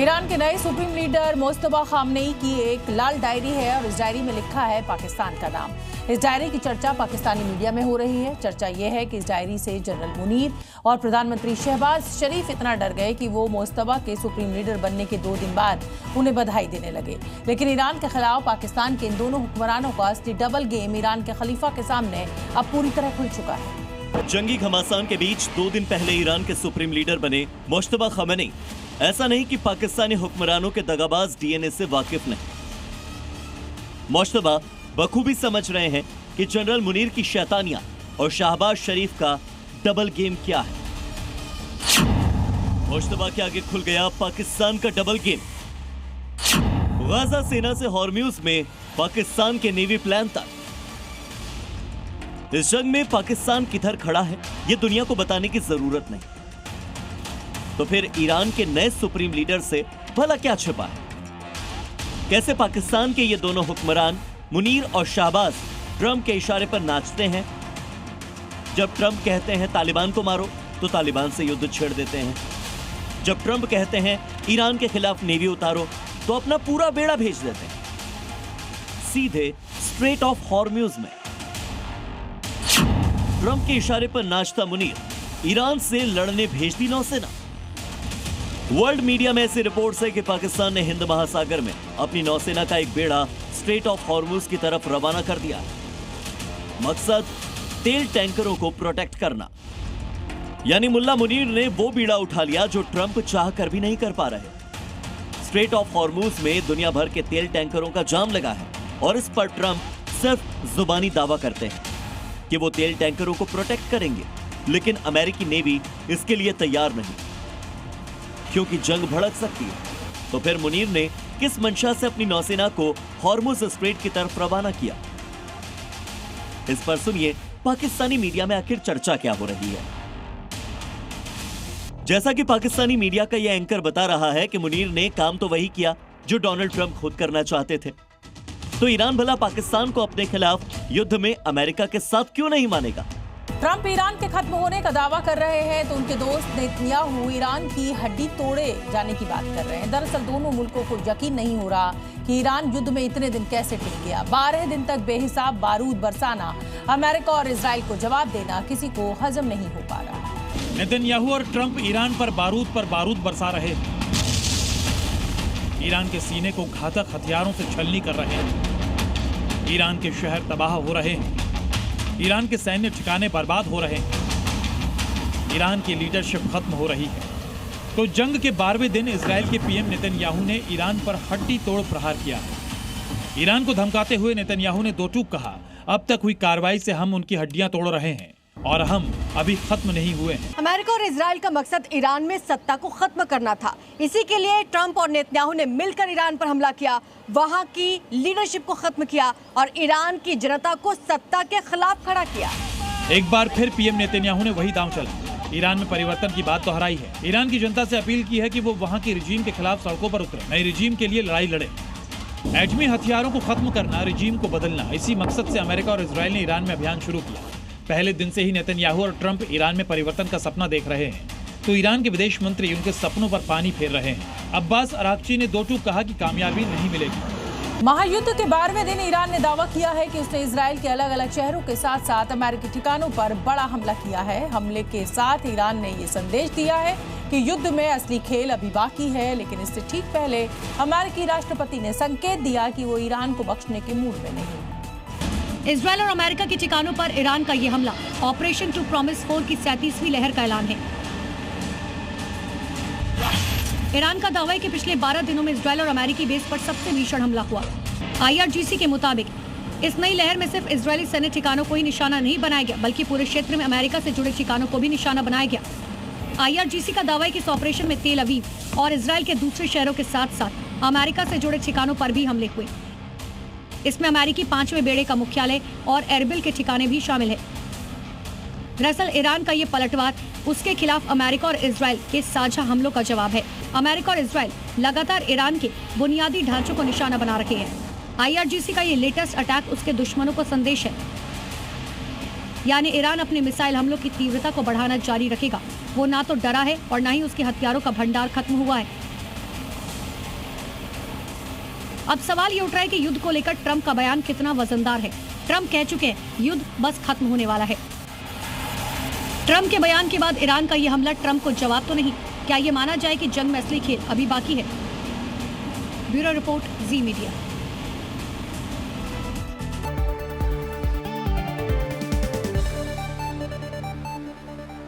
Iran के नए supreme leader Mustafa Khamenei की एक लाल डायरी है और इस डायरी में लिखा है पाकिस्तान का नाम। इस डायरी की चर्चा पाकिस्तानी मीडिया में हो रही है। चर्चा यह है कि इस डायरी से जनरल मुनीर और प्रधानमंत्री शहबाज शरीफ इतना डर गए कि वो मुस्तफा के सुप्रीम लीडर बनने के 2 दिन बाद उन्हें बधाई देने लगे। लेकिन ईरान के खिलाफ पाकिस्तान के इन दोनों हुक्मरानों का असली डबल गेम ईरान के खलीफा के सामने अब पूरी तरह खुल चुका है। जंगी घमासान के बीच 2 दिन पहले ईरान के सुप्रीम लीडर बने मुस्तफा खामेनी ऐसा नहीं कि पाकिस्तानी हुक्मरानों के दगाबाज डीएनए से वाकिफ नहीं। मुस्तफा बखूबी समझ रहे हैं कि जनरल मुनीर की शैतानियां और शहबाज शरीफ का डबल गेम क्या है। मुस्तफा के आगे खुल गया पाकिस्तान का डबल गेम। गाजा सेना से हॉर्म्यूज में पाकिस्तान के नेवी प्लान तक। इस जंग में पाकिस्तान किधर खड़ा है यह दुनिया को बताने की जरूरत नहीं। तो फिर ईरान के नए सुप्रीम लीडर से भला क्या छिपा है? कैसे पाकिस्तान के ये दोनों हुक्मरान मुनीर और शहबाज ट्रंप के इशारे पर नाचते हैं? जब ट्रंप कहते हैं तालिबान को मारो तो तालिबान से युद्ध छेड़ देते हैं। जब ट्रंप कहते हैं ईरान के खिलाफ नेवी उतारो तो अपना पूरा बेड़ा भेज देते हैं सीधे स्ट्रेट ऑफ हॉर्म्यूज में। ट्रंप के इशारे पर नाचता मुनीर ईरान से लड़ने भेज दी नौसेना। वर्ल्ड मीडिया में ऐसी रिपोर्ट्स है कि पाकिस्तान ने हिंद महासागर में अपनी नौसेना का एक बेड़ा स्ट्रेट ऑफ हॉर्मुज की तरफ रवाना कर दिया। मकसद तेल टैंकरों को प्रोटेक्ट करना। यानी मुल्ला मुनीर ने वो बीड़ा उठा लिया जो ट्रंप चाह कर भी नहीं कर पा रहे। स्ट्रेट ऑफ हॉर्मुज में दुनिया भर के तेल टैंकरों का जाम लगा है और इस पर ट्रंप सिर्फ जुबानी दावा करते हैं कि वो तेल टैंकरों को प्रोटेक्ट करेंगे, लेकिन अमेरिकी नेवी इसके लिए तैयार नहीं क्योंकि जंग भड़क सकती है। तो फिर मुनीर ने किस मंशा से अपनी नौसेना को हॉर्मुज स्ट्रेट की तरफ रवाना किया? इस पर सुनिए पाकिस्तानी मीडिया में आखिर चर्चा क्या हो रही है। जैसा कि पाकिस्तानी मीडिया का यह एंकर बता रहा है कि मुनीर ने काम तो वही किया जो डोनाल्ड ट्रंप खुद करना चाहते थे। तो ईरान भला पाकिस्तान को अपने खिलाफ युद्ध में अमेरिका के साथ क्यों नहीं मानेगा? ट्रंप ईरान के खत्म होने का दावा कर रहे हैं तो उनके दोस्त नेतन्याहू ईरान की हड्डी तोड़े जाने की बात कर रहे हैं। दरअसल दोनों मुल्कों को यकीन नहीं हो रहा कि ईरान युद्ध में इतने दिन कैसे टिक गया। 12 दिन तक बेहिसाब बारूद बरसाना, अमेरिका और इजराइल को जवाब देना किसी को हजम नहीं हो पा रहा। नेतन्याहू और ट्रंप ईरान पर बारूद बरसा रहे हैं। ईरान के सीने को घातक हथियारों से छलनी कर रहे हैं। ईरान के शहर तबाह हो रहे हैं। ईरान के सैन्य ठिकाने बर्बाद हो रहे हैं। ईरान की लीडरशिप खत्म हो रही है। तो जंग के 12वें दिन इजराइल के पीएम नेतन्याहू ने ईरान पर हड्डी तोड़ प्रहार किया है। ईरान को धमकाते हुए नेतन्याहू ने 2 टूक कहा, अब तक हुई कार्रवाई से हम उनकी हड्डियां तोड़ रहे हैं और हम अभी खत्म नहीं हुए हैं। अमेरिका और इजराइल का मकसद ईरान में सत्ता को खत्म करना था। इसी के लिए ट्रंप और नेतन्याहू ने मिलकर ईरान पर हमला किया, वहां की लीडरशिप को खत्म किया और ईरान की जनता को सत्ता के खिलाफ खड़ा किया। एक बार फिर पीएम नेतन्याहू ने वही दांव चला। ईरान में परिवर्तन की बात दोहराई है। ईरान की जनता से अपील की है कि वो वहाँ की रिजीम के खिलाफ सड़कों पर उतरे, नए रिजीम के लिए लड़ाई लड़े। एटमी हथियारों को खत्म करना, रिजीम को बदलना, इसी मकसद से अमेरिका और इजराइल ने ईरान में अभियान शुरू किया। पहले दिन से ही नेतन्याहू और ट्रंप ईरान में परिवर्तन का सपना देख रहे हैं, तो ईरान के विदेश मंत्री उनके सपनों पर पानी फेर रहे हैं। अब्बास अराक्ची ने 2 टूक कहा कि कामयाबी नहीं मिलेगी। महायुद्ध के 12वें दिन ईरान ने दावा किया है कि उसने इजराइल के अलग अलग शहरों के साथ साथ अमेरिकी ठिकानों पर बड़ा हमला किया है। हमले के साथ ईरान ने ये संदेश दिया है कि युद्ध में असली खेल अभी बाकी है, लेकिन इससे ठीक पहले अमेरिकी राष्ट्रपति ने संकेत दिया कि वो ईरान को बख्शने के मूड में नहीं है। इजराइल और अमेरिका के ठिकानों पर ईरान का ये हमला ऑपरेशन टू प्रॉमिस 4 की 37वीं लहर का ऐलान है। ईरान का दावा है कि पिछले 12 दिनों में इजराइल और अमेरिकी बेस पर सबसे भीषण हमला हुआ। IRGC के मुताबिक इस नई लहर में सिर्फ इजरायली सैन्य ठिकानों को ही निशाना नहीं बनाया गया, बल्कि पूरे क्षेत्र में अमेरिका से जुड़े ठिकानों को भी निशाना बनाया गया। IRGC का दावा है कि इस ऑपरेशन में तेल अवीव और इजराइल के दूसरे शहरों के साथ साथ अमेरिका से जुड़े ठिकानों पर भी हमले हुए। इसमें अमेरिकी 5वें बेड़े का मुख्यालय और एरबिल के ठिकाने भी शामिल है। दरअसल ईरान का ये पलटवार उसके खिलाफ अमेरिका और इजराइल के साझा हमलों का जवाब है। अमेरिका और इजराइल लगातार ईरान के बुनियादी ढांचों को निशाना बना रखे हैं। IRGC का ये लेटेस्ट अटैक उसके दुश्मनों को संदेश है, यानी ईरान अपने मिसाइल हमलों की तीव्रता को बढ़ाना जारी रखेगा। वो ना तो डरा है और ना ही उसके हथियारों का भंडार खत्म हुआ है। अब सवाल ये उठ रहा है कि युद्ध को लेकर ट्रंप का बयान कितना वजनदार है। ट्रंप कह चुके हैं युद्ध बस खत्म होने वाला है। ट्रंप के बयान के बाद ईरान का यह हमला ट्रंप को जवाब तो नहीं, क्या ये माना जाए कि जंग में असली खेल अभी बाकी है? ब्यूरो रिपोर्ट, जी मीडिया।